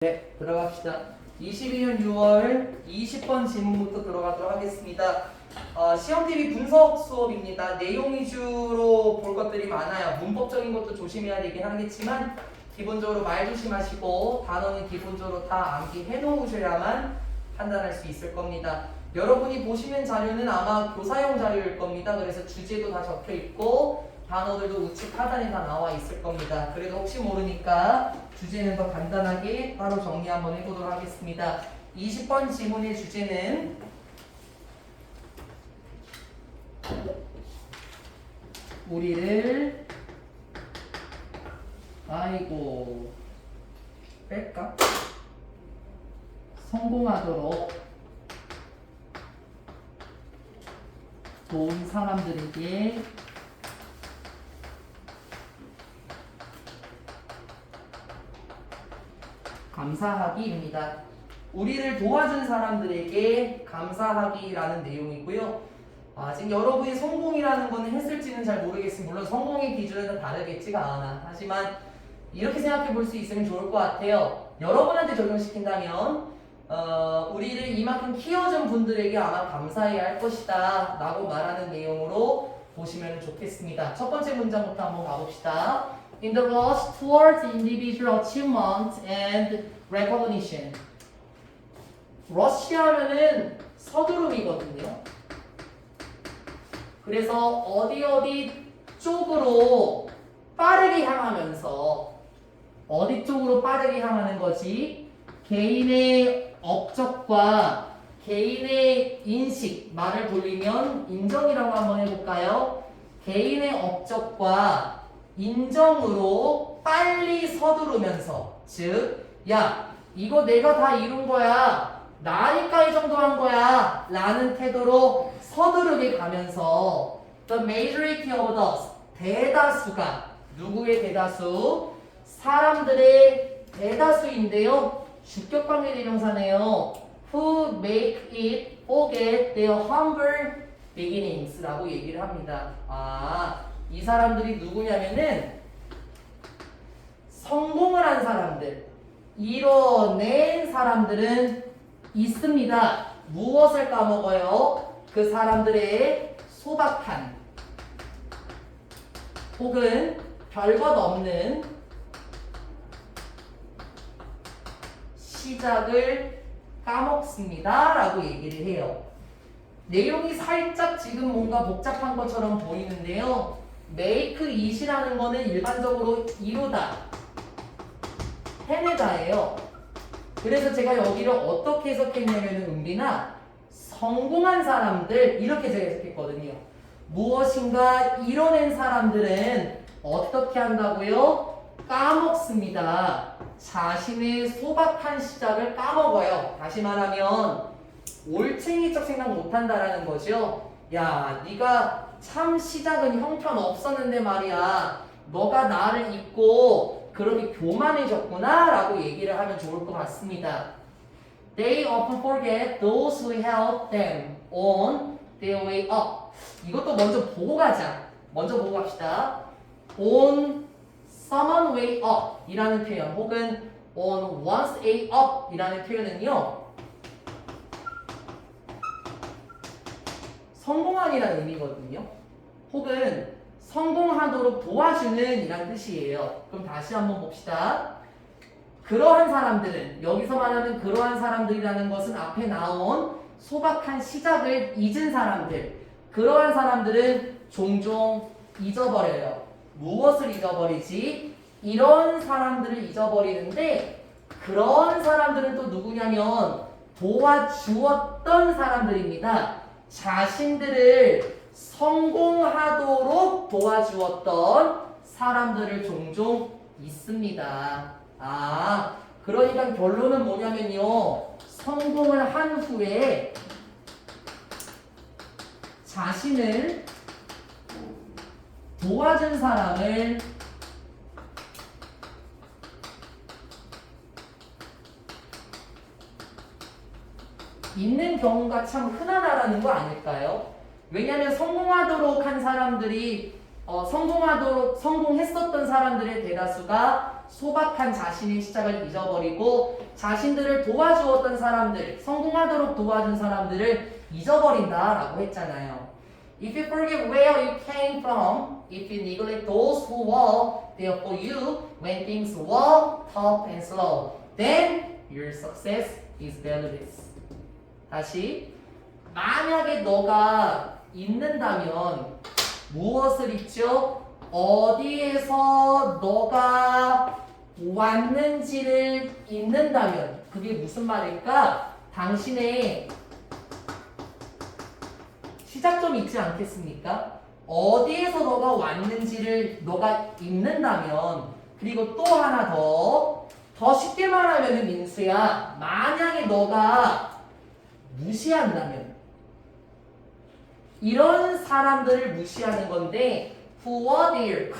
네, 들어갑시다. 22년 6월 20번 질문부터 들어가도록 하겠습니다. 시험TV 분석 수업입니다. 내용 위주로 볼 것들이 많아요. 문법적인 것도 조심해야 되긴 하겠지만 기본적으로 말 조심하시고 단어는 기본적으로 다 암기해 놓으셔야만 판단할 수 있을 겁니다. 여러분이 보시는 자료는 아마 교사용 자료일 겁니다. 그래서 주제도 다 적혀 있고 단어들도 우측 하단에 다 나와 있을 겁니다. 그래도 혹시 모르니까 주제는 더 간단하게 따로 정리 한번 해보도록 하겠습니다. 20번 지문의 주제는 우리를 아이고 뺄까? 성공하도록 도운 사람들에게 감사하기입니다. 우리를 도와준 사람들에게 감사하기라는 내용이고요. 지금 여러분이 성공이라는 건 했을지는 잘 모르겠습니다. 물론 성공의 기준은 다르겠지가 않아. 하지만 이렇게 생각해 볼 수 있으면 좋을 것 같아요. 여러분한테 적용시킨다면 우리를 이만큼 키워준 분들에게 아마 감사해야 할 것이다 라고 말하는 내용으로 보시면 좋겠습니다. 첫 번째 문장부터 한번 가봅시다. In the rush towards individual achievement and recognition. rush 하면은 서두름이거든요. 그래서 어디 쪽으로 빠르게 향하면서 어디 쪽으로 빠르게 향하는 거지? 개인의 업적과 개인의 인식, 말을 돌리면 인정이라고 한번 해볼까요? 개인의 업적과 인정으로 빨리 서두르면서, 즉, 야, 이거 내가 다 이룬 거야, 나니까 이 정도 한 거야 라는 태도로 서두르게 가면서 the majority of us, 대다수가, 누구의 대다수? 사람들의 대다수인데요. 주격관계 대명사네요. Who make it forget their humble beginnings 라고 얘기를 합니다. 이 사람들이 누구냐면은 성공을 한 사람들, 이뤄낸 사람들은 있습니다. 무엇을 까먹어요? 그 사람들의 소박한 혹은 별것 없는 시작을 까먹습니다 라고 얘기를 해요. 내용이 살짝 지금 뭔가 복잡한 것처럼 보이는데요. make it이라는 거는 일반적으로 이루다, 해내다예요. 그래서 제가 여기를 어떻게 해석했냐면 은비나 성공한 사람들 이렇게 제가 해석했거든요. 무엇인가 이뤄낸 사람들은 어떻게 한다고요? 까먹습니다. 자신의 소박한 시작을 까먹어요. 다시 말하면 올챙이적 생각 못한다라는 거죠. 야, 네가 참 시작은 형편없었는데 말이야. 너가 나를 잊고 그렇게 교만해졌구나 라고 얘기를 하면 좋을 것 같습니다. They often forget those who helped them on their way up. 이것도 먼저 보고 가자. 먼저 보고 갑시다. On someone way up 이라는 표현 혹은 on one's way up 이라는 표현은요, 성공한이라는 의미거든요. 혹은 성공하도록 도와주는 이라는 뜻이에요. 그럼 다시 한번 봅시다. 그러한 사람들은, 여기서 말하는 그러한 사람들이라는 것은 앞에 나온 소박한 시작을 잊은 사람들, 그러한 사람들은 종종 잊어버려요. 무엇을 잊어버리지? 이런 사람들을 잊어버리는데, 그런 사람들은 또 누구냐면 도와주었던 사람들입니다. 자신들을 성공하도록 도와주었던 사람들을 종종 있습니다. 그러니까 결론은 뭐냐면요, 성공을 한 후에 자신을 도와준 사람을 있는 경우가 참 흔하다라는 거 아닐까요? 왜냐하면 성공하도록 한 사람들이 성공했었던 사람들의 대다수가 소박한 자신의 시작을 잊어버리고 자신들을 도와주었던 사람들, 성공하도록 도와준 사람들을 잊어버린다라고 했잖아요. If you forget where you came from, if you neglect those who were there for you when things were tough and slow, then your success is valueless. 다시, 만약에 너가 잊는다면 무엇을 잊죠? 어디에서 너가 왔는지를 잊는다면 그게 무슨 말일까? 당신의 시작점이 있지 않겠습니까? 어디에서 너가 왔는지를 너가 잊는다면 그리고 또 하나 더 쉽게 말하면 민수야 만약에 너가 무시한다면 이런 사람들을 무시하는 건데 who were there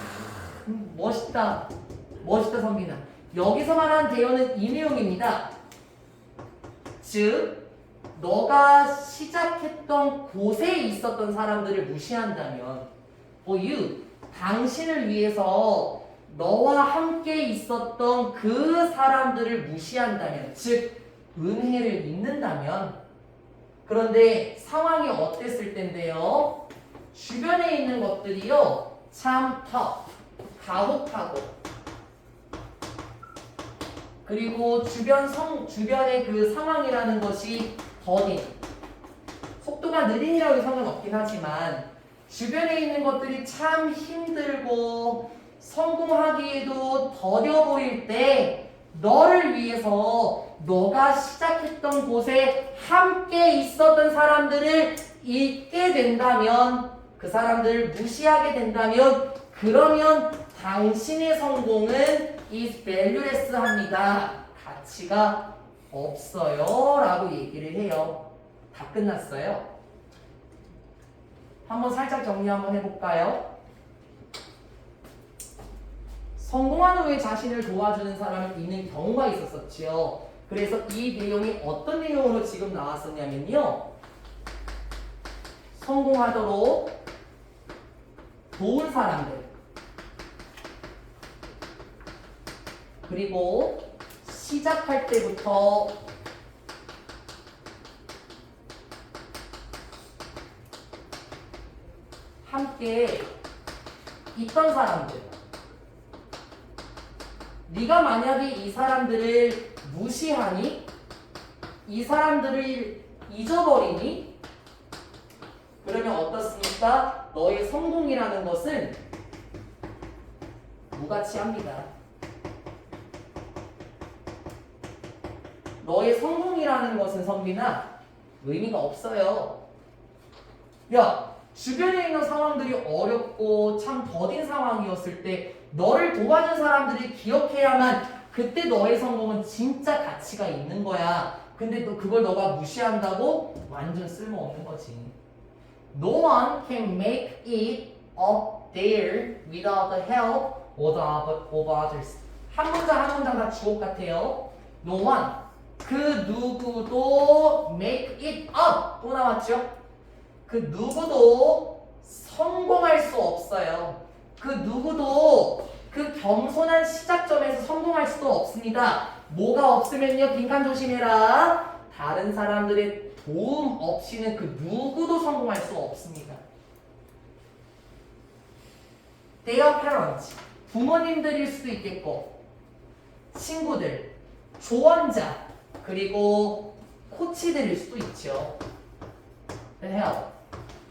멋있다 선빈아 여기서 말하는 대어는 이 내용입니다. 즉 너가 시작했던 곳에 있었던 사람들을 무시한다면 for you 당신을 위해서 너와 함께 있었던 그 사람들을 무시한다면 즉 은혜를 잊는다면 그런데 상황이 어땠을 텐데요? 주변에 있는 것들이요 참 가혹하고 그리고 주변의 그 상황이라는 것이 더딘 속도가 느린이라고 상관없긴 하지만 주변에 있는 것들이 참 힘들고 성공하기에도 더뎌 보일 때 너를 위해서 너가 시작했던 곳에 함께 있었던 사람들을 잊게 된다면 그 사람들을 무시하게 된다면 그러면 당신의 성공은 is valueless 합니다. 가치가 없어요 라고 얘기를 해요. 다 끝났어요. 한번 살짝 정리 한번 해볼까요? 성공한 후에 자신을 도와주는 사람을 잊는 경우가 있었었지요. 그래서 이 내용이 어떤 내용으로 지금 나왔었냐면요. 성공하도록 도운 사람들 그리고 시작할 때부터 함께 있던 사람들 네가 만약에 이 사람들을 무시하니 이 사람들을 잊어버리니 그러면 어떻습니까? 너의 성공이라는 것은 무가치합니다. 너의 성공이라는 것은 선빈아 의미가 없어요. 야 주변에 있는 상황들이 어렵고 참 더딘 상황이었을 때 너를 도와준 사람들이 기억해야만 그때 너의 성공은 진짜 가치가 있는 거야. 근데 또 그걸 너가 무시한다고 완전 쓸모없는 거지. No one can make it up there without the help of others. 한 문장 다 주옥 같아요. No one. 그 누구도 make it up. 또 나왔죠? 그 누구도 성공할 수 없어요. 그 누구도 그 겸손한 시작점에서 성공할 수도 없습니다. 뭐가 없으면요 빈칸 조심해라. 다른 사람들의 도움 없이는 그 누구도 성공할 수 없습니다. Their parents 부모님들일 수도 있겠고 친구들, 조언자 그리고 코치들일 수도 있죠. help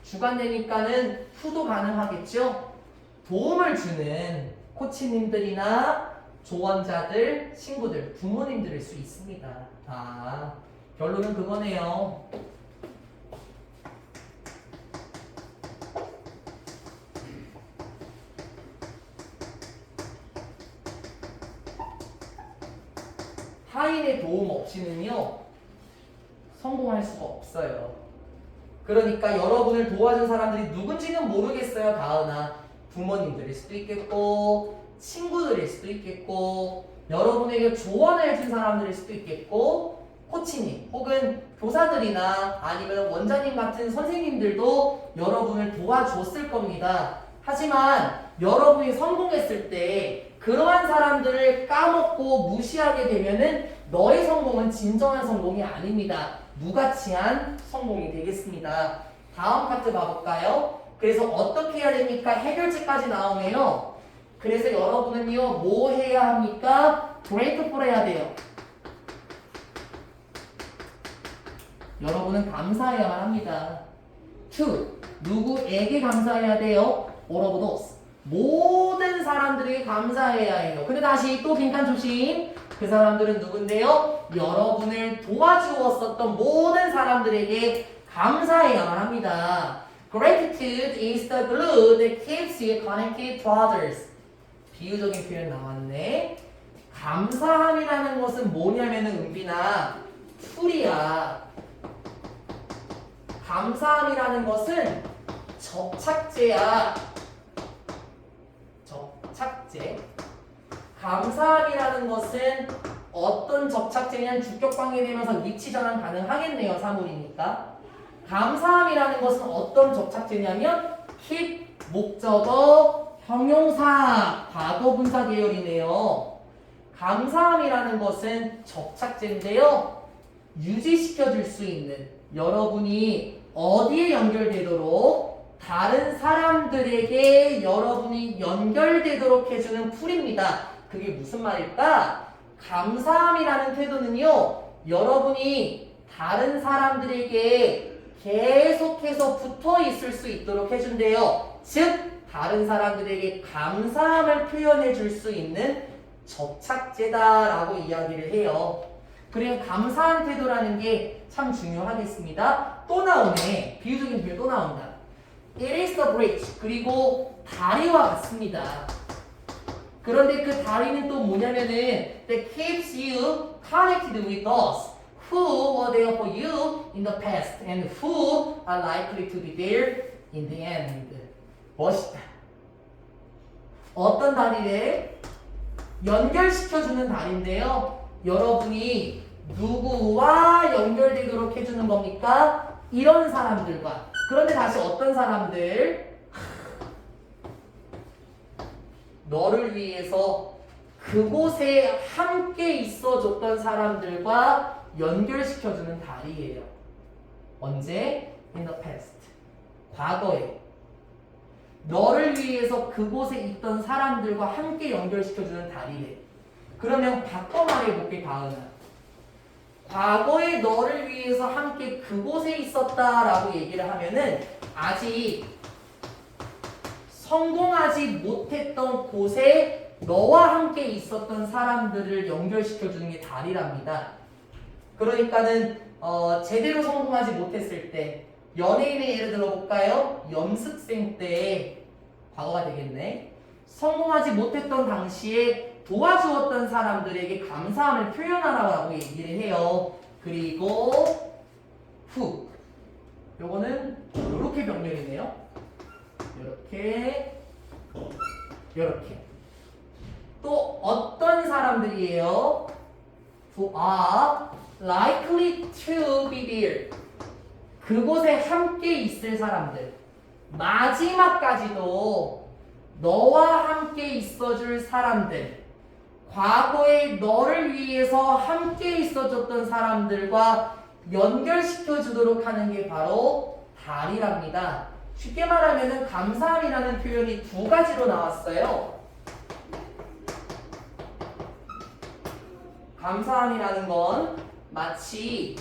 주관되니까는 후도 가능하겠죠. 도움을 주는 코치님들이나 조언자들, 친구들, 부모님들일 수 있습니다. 결론은 그거네요. 타인의 도움 없이는요 성공할 수가 없어요. 그러니까 여러분을 도와준 사람들이 누군지는 모르겠어요. 가은아 부모님들일 수도 있겠고 친구들일 수도 있겠고 여러분에게 조언을 해준 사람들일 수도 있겠고 코치님 혹은 교사들이나 아니면 원장님 같은 선생님들도 여러분을 도와줬을 겁니다. 하지만 여러분이 성공했을 때 그러한 사람들을 까먹고 무시하게 되면은 너의 성공은 진정한 성공이 아닙니다. 무가치한 성공이 되겠습니다. 다음 파트 봐볼까요? 그래서 어떻게 해야 됩니까? 해결책까지 나오네요. 그래서 여러분은요, 뭐 해야 합니까? grateful 해야 돼요. 여러분은 감사해야만 합니다. to, 누구에게 감사해야 돼요? all of those. 모든 사람들에게 감사해야 해요. 근데 다시 또 빈칸 조심. 그 사람들은 누군데요? 여러분을 도와주었었던 모든 사람들에게 감사해야만 합니다. Gratitude is the glue that keeps you connected to others. 비유적인 표현 나왔네. 감사함이라는 것은 뭐냐면은 은빈아, 툴이야. 감사함이라는 것은 접착제야. 접착제. 감사함이라는 것은 어떤 접착제냐면 주격관계 되면서 위치 전환 가능하겠네요. 사물이니까. 감사함이라는 것은 어떤 접착제냐면 keep, 목적어, 형용사, 과거분사 계열이네요. 감사함이라는 것은 접착제인데요. 유지시켜 줄 수 있는, 여러분이 어디에 연결되도록, 다른 사람들에게 여러분이 연결되도록 해주는 풀입니다. 그게 무슨 말일까? 감사함이라는 태도는요, 여러분이 다른 사람들에게 계속해서 붙어 있을 수 있도록 해준대요. 즉, 다른 사람들에게 감사함을 표현해 줄 수 있는 접착제다라고 이야기를 해요. 그리고 감사한 태도라는 게 참 중요하겠습니다. 또 나오네. 비유적인 표현 또 나온다. It is the bridge. 그리고 다리와 같습니다. 그런데 그 다리는 또 뭐냐면은 that keeps you connected with us who were there for you in the past and who are likely to be there in the end. 멋있다. 어떤 다리래? 연결시켜주는 다리인데요. 여러분이 누구와 연결되도록 해주는 겁니까? 이런 사람들과. 그런데 다시 어떤 사람들? 너를 위해서 그곳에 함께 있어줬던 사람들과 연결시켜주는 다리예요. 언제? In the past. 과거에. 너를 위해서 그곳에 있던 사람들과 함께 연결시켜주는 다리래. 그러면 바꿔 말해볼게, 다은아. 과거에 너를 위해서 함께 그곳에 있었다라고 얘기를 하면은 아직 성공하지 못했던 곳에 너와 함께 있었던 사람들을 연결시켜주는 게 다리랍니다. 그러니까는 제대로 성공하지 못했을 때, 연예인의 예를 들어볼까요? 연습생 때 과거가 되겠네. 성공하지 못했던 당시에 도와주었던 사람들에게 감사함을 표현하라고 얘기를 해요. 그리고 후, 요거는 요렇게 병렬이네요. 요렇게, 요렇게. 또 어떤 사람들이에요? Who are likely to be there. 그곳에 함께 있을 사람들. 마지막까지도 너와 함께 있어줄 사람들. 과거에 너를 위해서 함께 있어줬던 사람들과 연결시켜 주도록 하는 게 바로 다리랍니다. 쉽게 말하면 감사함이라는 표현이 두 가지로 나왔어요. 감사함이라는 건 마치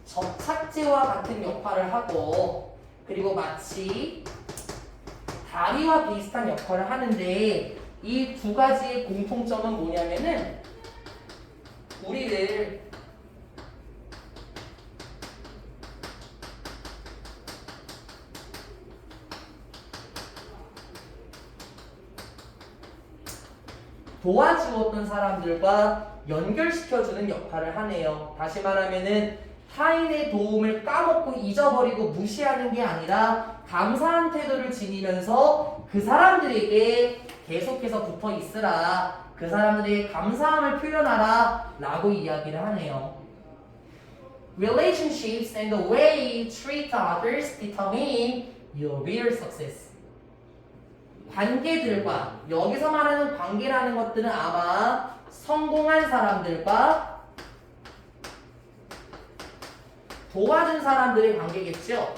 접착제와 같은 역할을 하고, 그리고 마치 다리와 비슷한 역할을 하는데, 이 두 가지의 공통점은 뭐냐면은 우리를 도와주었던 사람들과 연결시켜주는 역할을 하네요. 다시 말하면은 타인의 도움을 까먹고 잊어버리고 무시하는 게 아니라 감사한 태도를 지니면서 그 사람들에게 계속해서 붙어 있으라, 그 사람들에게 감사함을 표현하라 라고 이야기를 하네요. Relationships and the way you treat others determine your real success. 관계들과, 여기서 말하는 관계라는 것들은 아마 성공한 사람들과 도와준 사람들의 관계겠죠.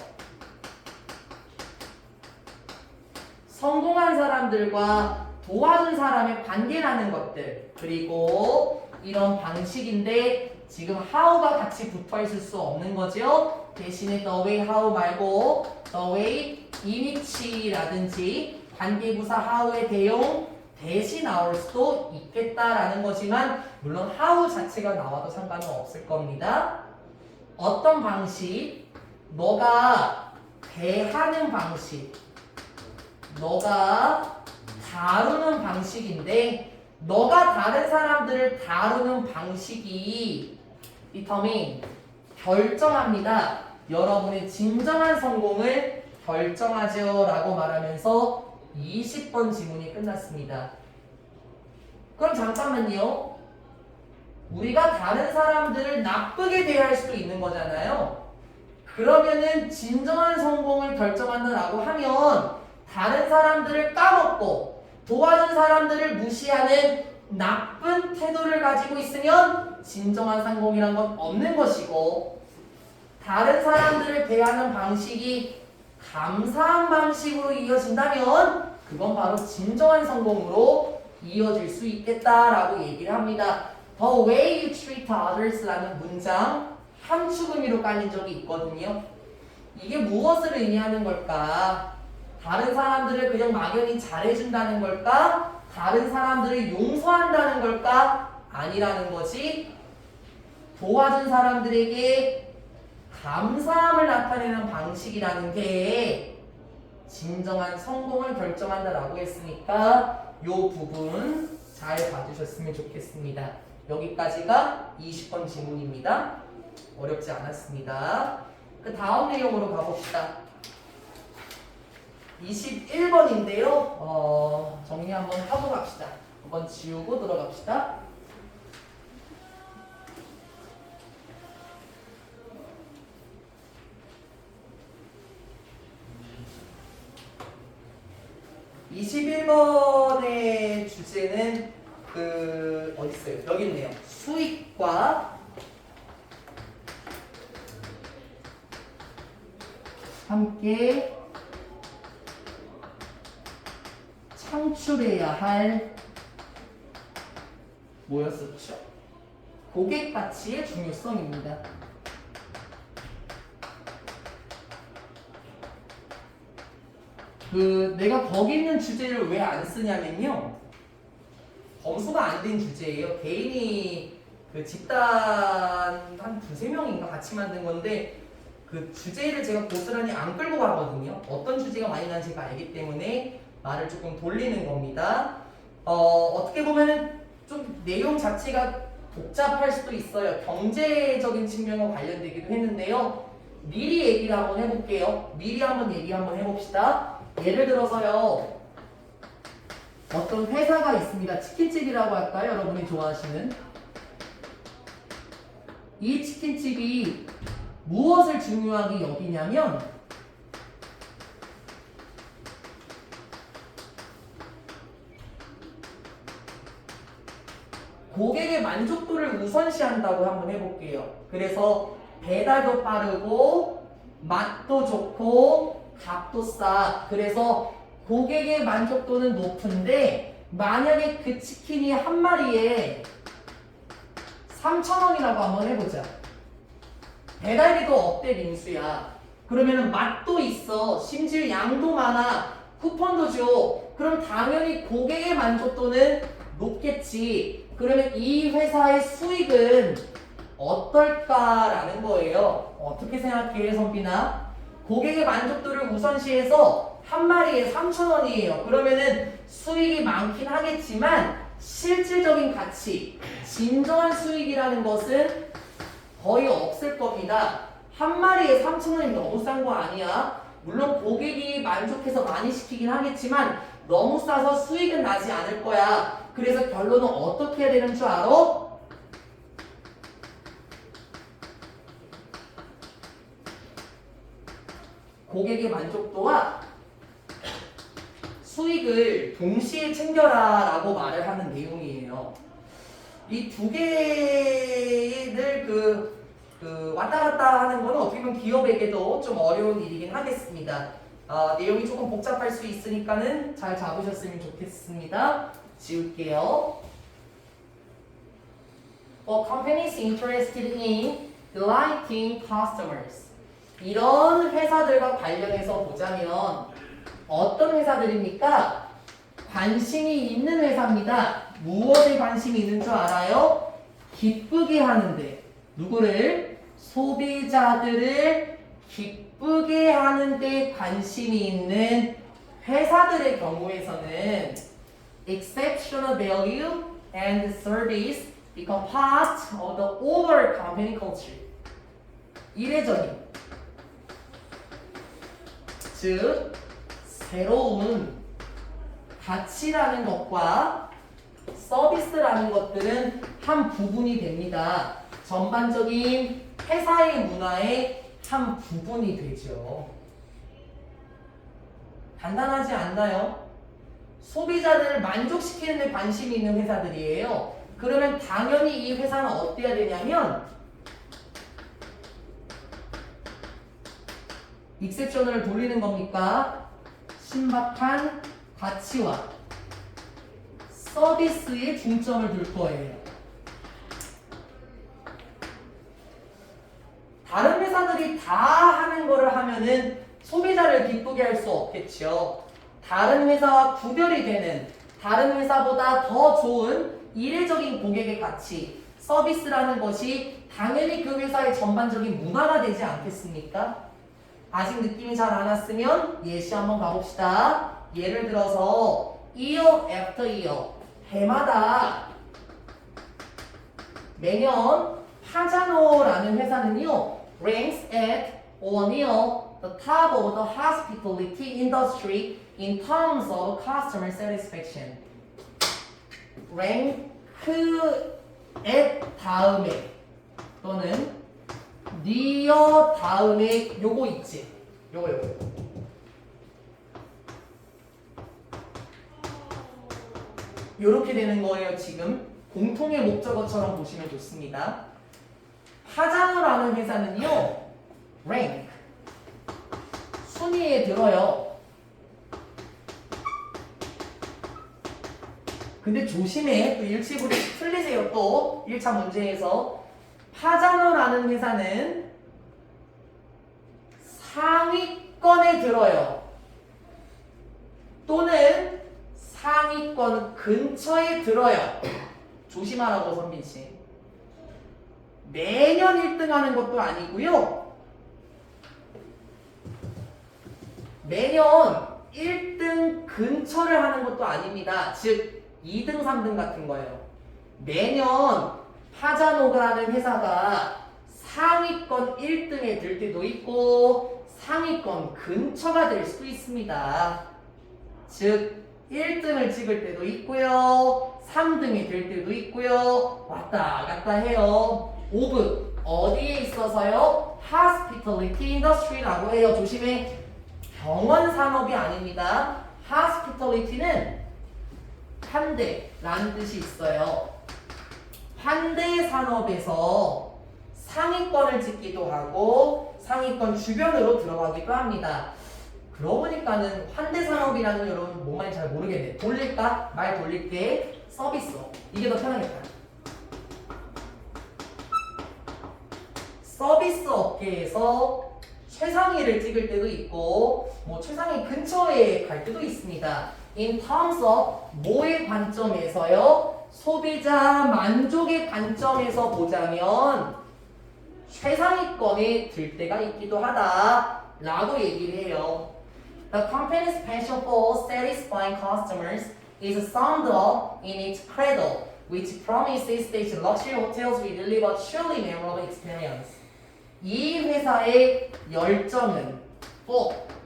성공한 사람들과 도와준 사람의 관계라는 것들, 그리고 이런 방식인데 지금 how가 같이 붙어 있을 수 없는 거죠. 대신에 the way how 말고 the way in which라든지 관계부사 how의 대용 대신 나올 수도 있겠다라는 거지만 물론 how 자체가 나와도 상관은 없을 겁니다. 어떤 방식, 너가 대하는 방식, 너가 다루는 방식인데 너가 다른 사람들을 다루는 방식이 determine 결정합니다. 여러분의 진정한 성공을 결정하죠 라고 말하면서 20번 지문이 끝났습니다. 그럼 잠깐만요. 우리가 다른 사람들을 나쁘게 대할 수도 있는 거잖아요. 그러면은 진정한 성공을 결정한다라고 하면 다른 사람들을 까먹고 도와준 사람들을 무시하는 나쁜 태도를 가지고 있으면 진정한 성공이란 건 없는 것이고, 다른 사람들을 대하는 방식이 감사한 방식으로 이어진다면 그건 바로 진정한 성공으로 이어질 수 있겠다라고 얘기를 합니다. The way you treat others라는 문장 함축 의미로 깔린 적이 있거든요. 이게 무엇을 의미하는 걸까? 다른 사람들을 그냥 막연히 잘해준다는 걸까? 다른 사람들을 용서한다는 걸까? 아니라는 거지. 도와준 사람들에게 감사함을 나타내는 방식이라는 게 진정한 성공을 결정한다라고 했으니까 이 부분 잘 봐주셨으면 좋겠습니다. 여기까지가 20번 지문입니다. 어렵지 않았습니다. 그 다음 내용으로 가봅시다. 21번인데요. 정리 한번 하고 갑시다. 한번 지우고 들어갑시다. (21번의) 주제는 어디 있어요? 여기 있네요. 수익과 함께 창출해야 할 뭐였었죠? 고객 가치의 중요성입니다. 내가 거기 있는 주제를 왜 안 쓰냐면요. 검수가 안 된 주제예요. 개인이 집단 한 두세 명인가 같이 만든 건데 그 주제를 제가 고스란히 안 끌고 가거든요. 어떤 주제가 많이 나는지 제가 알기 때문에 말을 조금 돌리는 겁니다. 어떻게 보면은 좀 내용 자체가 복잡할 수도 있어요. 경제적인 측면과 관련되기도 했는데요. 미리 얘기를 한번 해볼게요. 미리 한번 얘기 한번 해봅시다. 예를 들어서요. 어떤 회사가 있습니다. 치킨집이라고 할까요? 여러분이 좋아하시는. 이 치킨집이 무엇을 중요하게 여기냐면 고객의 만족도를 우선시한다고 한번 해볼게요. 그래서 배달도 빠르고 맛도 좋고 값도 싸. 그래서 고객의 만족도는 높은데 만약에 그 치킨이 한 마리에 3,000원이라고 한번 해보자. 배달비도 억대 빙수야. 그러면은 맛도 있어. 심지어 양도 많아. 쿠폰도 줘. 그럼 당연히 고객의 만족도는 높겠지. 그러면 이 회사의 수익은 어떨까라는 거예요. 어떻게 생각해, 선빈아? 고객의 만족도를 우선시해서 한 마리에 3,000원이에요. 그러면은 수익이 많긴 하겠지만 실질적인 가치, 진정한 수익이라는 것은 거의 없을 겁니다. 한 마리에 3,000원이 너무 싼 거 아니야? 물론 고객이 만족해서 많이 시키긴 하겠지만 너무 싸서 수익은 나지 않을 거야. 그래서 결론은 어떻게 해야 되는 줄 알아? 고객의 만족도와 수익을 동시에 챙겨라 라고 말을 하는 내용이에요. 이 두 개를 왔다 갔다 하는 거는 어떻게 보면 기업에게도 좀 어려운 일이긴 하겠습니다. 내용이 조금 복잡할 수 있으니까는 잘 잡으셨으면 좋겠습니다. 지울게요. Companies interested in delighting customers. 이런 회사들과 관련해서 보자면 어떤 회사들입니까? 관심이 있는 회사입니다. 무엇에 관심이 있는 줄 알아요? 기쁘게 하는데. 누구를? 소비자들을 기쁘게 하는데 관심이 있는 회사들의 경우에서는 exceptional value and service become part of the overall company culture. 이례적인, 즉 새로운 가치라는 것과 서비스라는 것들은 한 부분이 됩니다. 전반적인 회사의 문화의 한 부분이 되죠. 간단하지 않나요? 소비자들을 만족시키는 데 관심이 있는 회사들이에요. 그러면 당연히 이 회사는 어때야 되냐면 익셉션을 돌리는 겁니까? 신박한 가치와 서비스에 중점을 둘 거예요. 다른 회사들이 다 하는 거를 하면은 소비자를 기쁘게 할 수 없겠죠. 다른 회사와 구별이 되는, 다른 회사보다 더 좋은 이례적인 고객의 가치, 서비스라는 것이 당연히 그 회사의 전반적인 문화가 되지 않겠습니까? 아직 느낌이 잘 안 왔으면 예시 한번 가봅시다. 예를 들어서 year after year, 해마다 매년 파자노라는 회사는요 ranks at or near the top of the hospitality industry in terms of customer satisfaction. rank at 다음에 또는 near 다음에 요거 있지. 요거 요렇게 되는 거예요. 지금 공통의 목적어처럼 보시면 좋습니다. 파자노라는 회사는요 rank 순위에 들어요. 근데 조심해. 또 일치부리 틀리세요. 또 1차 문제에서 파자노라는 회사는 상위권에 들어요. 또는 상위권 근처에 들어요. 조심하라고 선빈씨. 매년 1등 하는 것도 아니고요. 매년 1등 근처를 하는 것도 아닙니다. 즉 2등, 3등 같은 거예요. 매년 파자노라는 회사가 상위권 1등에 들 때도 있고 상위권 근처가 될 수도 있습니다. 즉 1등을 찍을 때도 있고요. 3등이 될 때도 있고요. 왔다 갔다 해요. 5분 어디에 있어서요? Hospitality Industry라고 해요. 조심해. 병원 산업이 아닙니다. Hospitality는 환대라는 뜻이 있어요. 환대 산업에서 상위권을 찍기도 하고 상위권 주변으로 들어가기도 합니다. 그러고 보니까는 환대 산업이라는 여러분 뭔 말인지 잘 모르겠네. 돌릴까? 말 돌릴게. 서비스. 이게 더 편하겠다. 서비스 업계에서 최상위를 찍을 때도 있고 뭐 최상위 근처에 갈 때도 있습니다. In terms of 뭐의 관점에서요? 소비자 만족의 관점에서 보자면 최상위권에 들 때가 있기도 하다 라고 얘기를 해요. The company's passion for satisfying customers is summed up in its credo, which promises that luxury hotels will deliver truly memorable experience. 이 회사의 열정은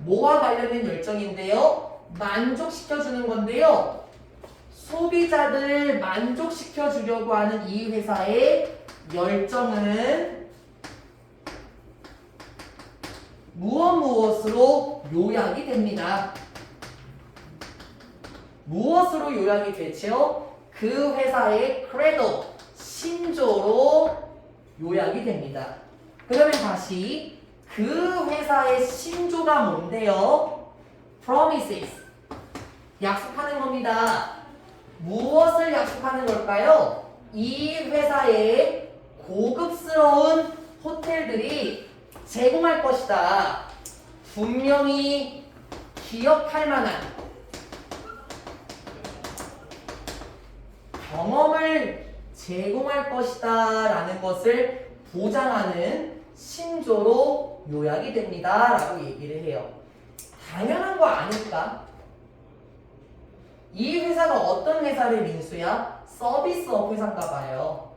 뭐와 관련된 열정인데요? 만족시켜주는 건데요. 소비자들 만족시켜 주려고 하는 이 회사의 열정은 무엇으로 요약이 됩니다. 무엇으로 요약이 되죠? 그 회사의 크레도, 신조로 요약이 됩니다. 그러면 다시 그 회사의 신조가 뭔데요? promises. 약속하는 겁니다. 무엇을 약속하는 걸까요? 이 회사의 고급스러운 호텔들이 제공할 것이다. 분명히 기억할 만한 경험을 제공할 것이다 라는 것을 보장하는 신조로 요약이 됩니다 라고 얘기를 해요. 당연한 거 아닐까? 이 회사가 어떤 회사를 민수야? 서비스업 회사인가 봐요.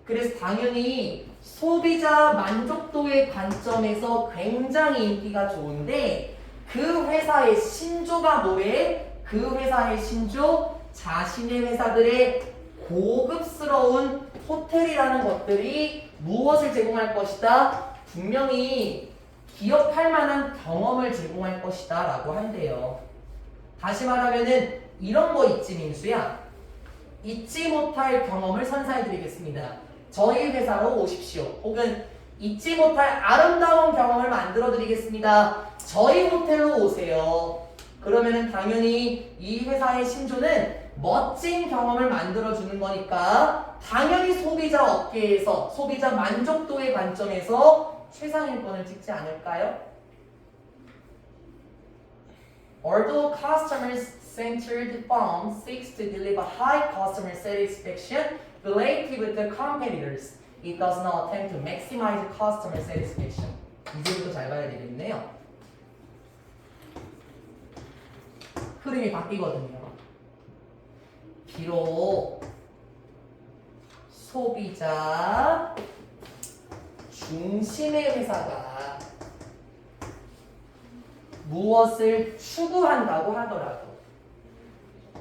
그래서 당연히 소비자 만족도의 관점에서 굉장히 인기가 좋은데 그 회사의 신조가 뭐래? 그 회사의 신조 자신의 회사들의 고급스러운 호텔이라는 것들이 무엇을 제공할 것이다? 분명히 기억할 만한 경험을 제공할 것이다 라고 한대요. 다시 말하면은 이런 거 있지 민수야. 잊지 못할 경험을 선사해 드리겠습니다. 저희 회사로 오십시오. 혹은 잊지 못할 아름다운 경험을 만들어 드리겠습니다. 저희 호텔로 오세요. 그러면은 당연히 이 회사의 신조는 멋진 경험을 만들어 주는 거니까 당연히 소비자 업계에서 소비자 만족도의 관점에서 최상위권을 찍지 않을까요? Although customer-centered firm seeks to deliver high customer satisfaction relative to competitors, it does not attempt to maximize customer satisfaction. 이제부터 잘 봐야 되겠네요. 흐름이 바뀌거든요. 비록 소비자 중심의 회사가 무엇을 추구한다고 하더라도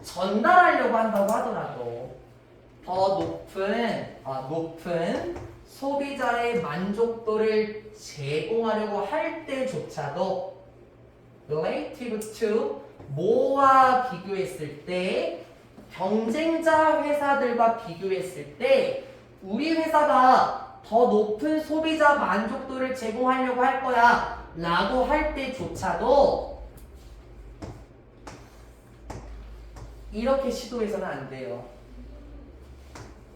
전달하려고 한다고 하더라도 더 높은 소비자의 만족도를 제공하려고 할 때조차도 relative to 뭐와 비교했을 때 경쟁자 회사들과 비교했을 때 우리 회사가 더 높은 소비자 만족도를 제공하려고 할 거야 라고 할 때조차도 이렇게 시도해서는 안 돼요.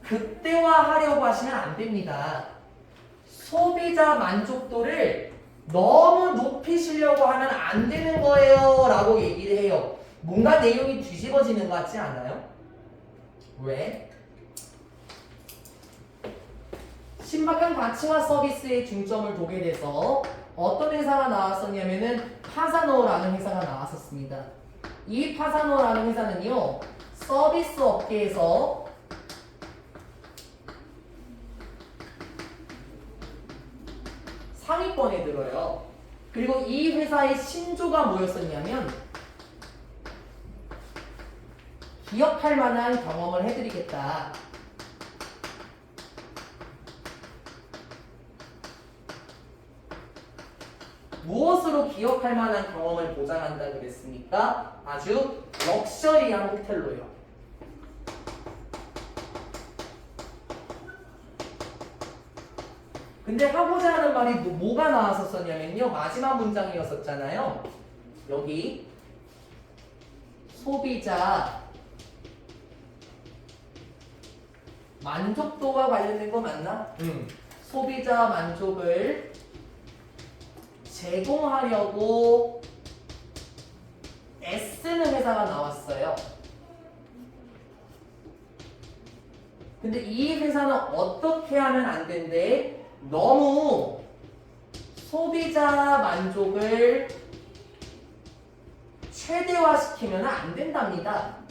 극대화하려고 하시면 안 됩니다. 소비자 만족도를 너무 높이시려고 하면 안 되는 거예요 라고 얘기를 해요. 뭔가 내용이 뒤집어지는 것 같지 않아요? 왜? 신박한 가치와 서비스의 중점을 두게 돼서 어떤 회사가 나왔었냐면은 파사노라는 회사가 나왔었습니다. 이 파사노라는 회사는요 서비스 업계에서 상위권에 들어요. 그리고 이 회사의 신조가 뭐였었냐면 기억할 만한 경험을 해드리겠다. 무엇으로 기억할 만한 경험을 보장한다 그랬습니까? 아주 럭셔리한 호텔로요. 근데 하고자 하는 말이 뭐가 나왔었냐면요. 마지막 문장이었었잖아요. 여기 소비자 만족도와 관련된 거 맞나? 소비자 만족을 제공하려고 애쓰는 회사가 나왔어요. 근데 이 회사는 어떻게 하면 안 된대? 너무 소비자 만족을 최대화시키면 안 된답니다.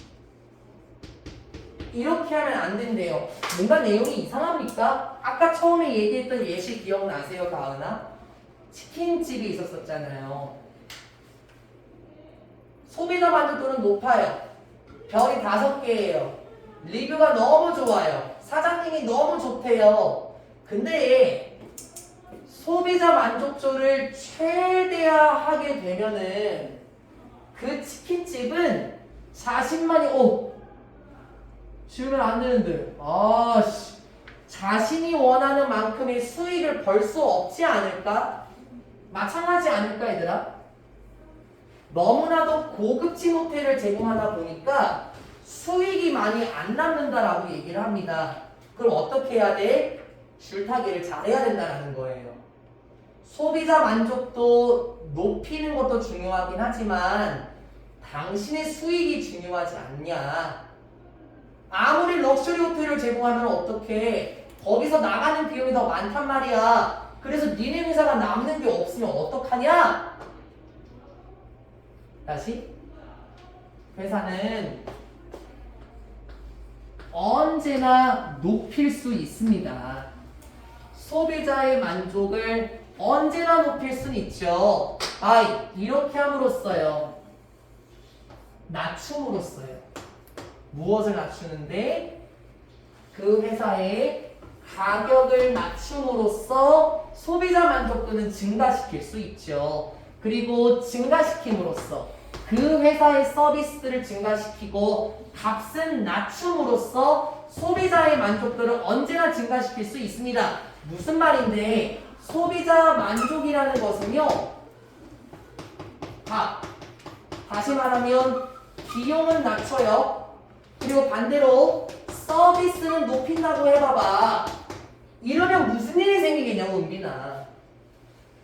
이렇게 하면 안 된대요. 뭔가 내용이 이상합니까? 아까 처음에 얘기했던 예시 기억나세요, 가은아? 치킨집이 있었었잖아요. 소비자 만족도는 높아요. 별이 5개예요. 리뷰가 너무 좋아요. 사장님이 너무 좋대요. 근데 소비자 만족도를 최대화하게 되면은 그 치킨집은 자신만이 지으면 안 되는데 자신이 원하는 만큼의 수익을 벌 수 없지 않을까? 마찬가지 아닐까 얘들아? 너무나도 고급진 호텔을 제공하다 보니까 수익이 많이 안 남는다라고 얘기를 합니다. 그럼 어떻게 해야 돼? 줄타기를 잘해야 된다는 거예요. 소비자 만족도 높이는 것도 중요하긴 하지만 당신의 수익이 중요하지 않냐. 아무리 럭셔리 호텔을 제공하면 어떡해. 거기서 나가는 비용이 더 많단 말이야. 그래서 니네 회사가 남는 게 없으면 어떡하냐? 다시 회사는 언제나 높일 수 있습니다. 소비자의 만족을 언제나 높일 수는 있죠. 이렇게 함으로써요. 낮춤으로써요. 무엇을 낮추는데? 그 회사의 가격을 낮춤으로써 소비자 만족도는 증가시킬 수 있죠. 그리고 증가시킴으로써 그 회사의 서비스를 증가시키고 값은 낮춤으로써 소비자의 만족도를 언제나 증가시킬 수 있습니다. 무슨 말인데 소비자 만족이라는 것은요. 다시 말하면 비용은 낮춰요. 그리고 반대로 서비스는 높인다고 해봐봐. 이러면 무슨 일이 생기겠냐고 은빈아.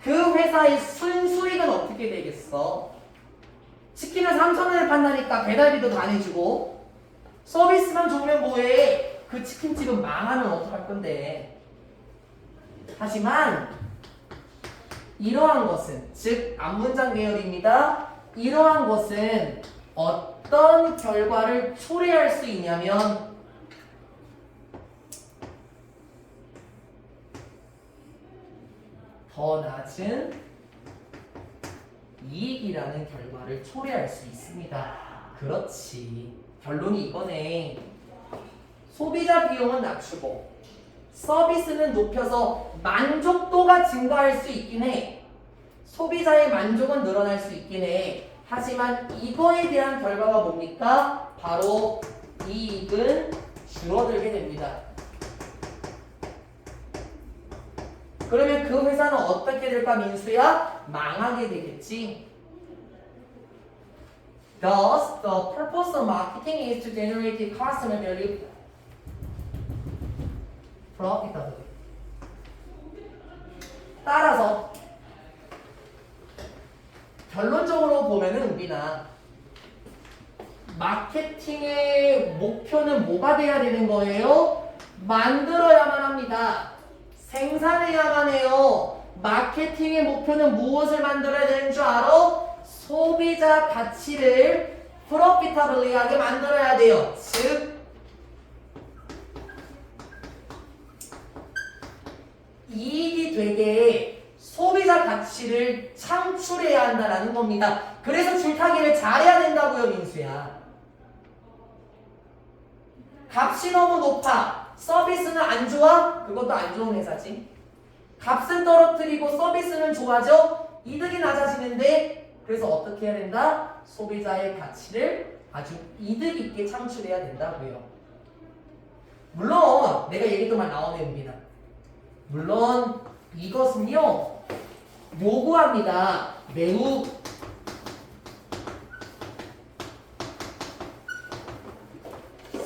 그 회사의 순수익은 어떻게 되겠어? 치킨을 3,000원에 판다니까 배달비도 다 내주고 서비스만 좋으면 뭐해? 그 치킨집은 망하면 어떡할 건데. 하지만 이러한 것은 즉 앞문장 계열입니다. 이러한 것은 어떤 결과를 초래할 수 있냐면 더 낮은 이익이라는 결과를 초래할 수 있습니다. 그렇지. 결론이 이거네. 소비자 비용은 낮추고 서비스는 높여서 만족도가 증가할 수 있긴 해. 소비자의 만족은 늘어날 수 있긴 해. 하지만 이거에 대한 결과가 뭡니까? 바로 이익은 줄어들게 됩니다. 그러면 그 회사는 어떻게 될까 민수야? 망하게 되겠지. Thus, the purpose of marketing is to generate the customer value profitably. 따라서 결론적으로 보면은 은빈아 마케팅의 목표는 뭐가 돼야 되는 거예요? 만들어야만 합니다. 생산해야만 해요. 마케팅의 목표는 무엇을 만들어야 되는 줄 알아? 소비자 가치를 프로피타블리하게 만들어야 돼요. 즉 이익이 되게 소비자 가치를 창출해야 한다는 겁니다. 그래서 줄타기를 잘해야 된다고요, 민수야. 값이 너무 높아. 서비스는 안 좋아? 그것도 안 좋은 회사지. 값은 떨어뜨리고 서비스는 좋아져? 이득이 낮아지는데 그래서 어떻게 해야 된다? 소비자의 가치를 아주 이득 있게 창출해야 된다고요. 물론 내가 얘기했던 말 나오네 은빈아. 물론 이것은요 요구합니다. 매우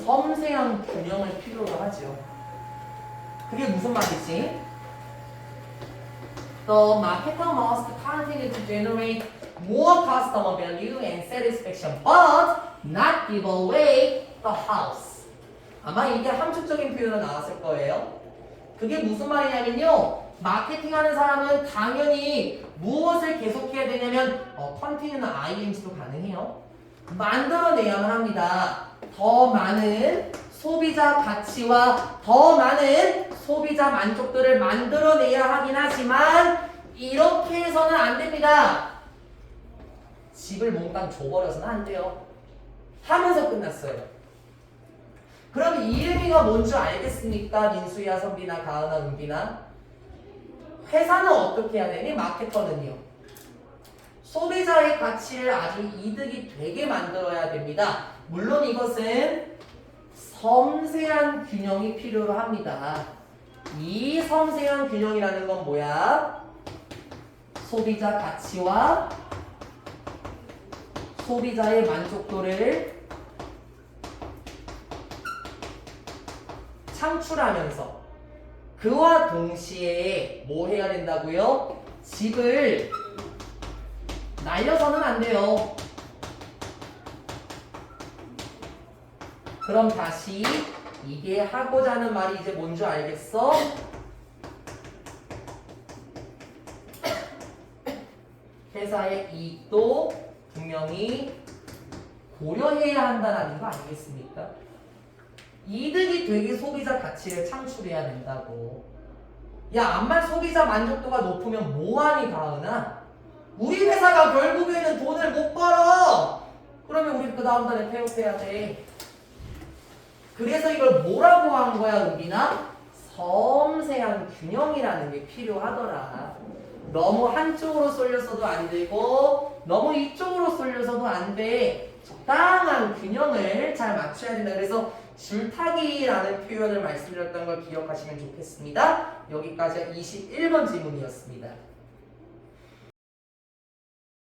섬세한 균형을 필요로 하죠. 그게 무슨 말이지? The marketer must continue to generate more customer value and satisfaction, but not give away the house. 아마 이게 함축적인 표현으로 나왔을 거예요. 그게 무슨 말이냐면요. 마케팅하는 사람은 당연히 무엇을 계속해야 되냐면 continue는 ing도 가능해요. 만들어내야만 합니다. 더 많은 소비자 가치와 더 많은 소비자 만족도를 만들어내야 하긴 하지만 이렇게 해서는 안 됩니다. 집을 몽땅 줘버려서는 안 돼요. 하면서 끝났어요. 그럼 이 의미가 뭔 줄 알겠습니까? 민수야, 선비나, 가은아, 은비나. 회사는 어떻게 해야 되니? 마케터는요. 소비자의 가치를 아주 이득이 되게 만들어야 됩니다. 물론 이것은 섬세한 균형이 필요로 합니다. 이 섬세한 균형이라는 건 뭐야? 소비자 가치와 소비자의 만족도를 창출하면서 그와 동시에 뭐 해야 된다고요? 집을 날려서는 안 돼요. 그럼 다시 이게 하고자 하는 말이 이제 뭔지 알겠어? 회사의 이익도 분명히 고려해야 한다는 거 아니겠습니까? 이득이 되게 소비자 가치를 창출해야 된다고. 야, 암만 소비자 만족도가 높으면 뭐하니 가은아? 우리 회사가 결국에는 돈을 못 벌어. 그러면 우리 그 다음 달에 폐업해야 돼. 그래서 이걸 뭐라고 한 거야, 은빈아? 섬세한 균형이라는 게 필요하더라. 너무 한쪽으로 쏠려서도 안 되고 너무 이쪽으로 쏠려서도 안 돼. 적당한 균형을 잘 맞춰야 된다. 그래서 줄타기라는 표현을 말씀드렸던 걸 기억하시면 좋겠습니다. 여기까지가 21번 질문이었습니다.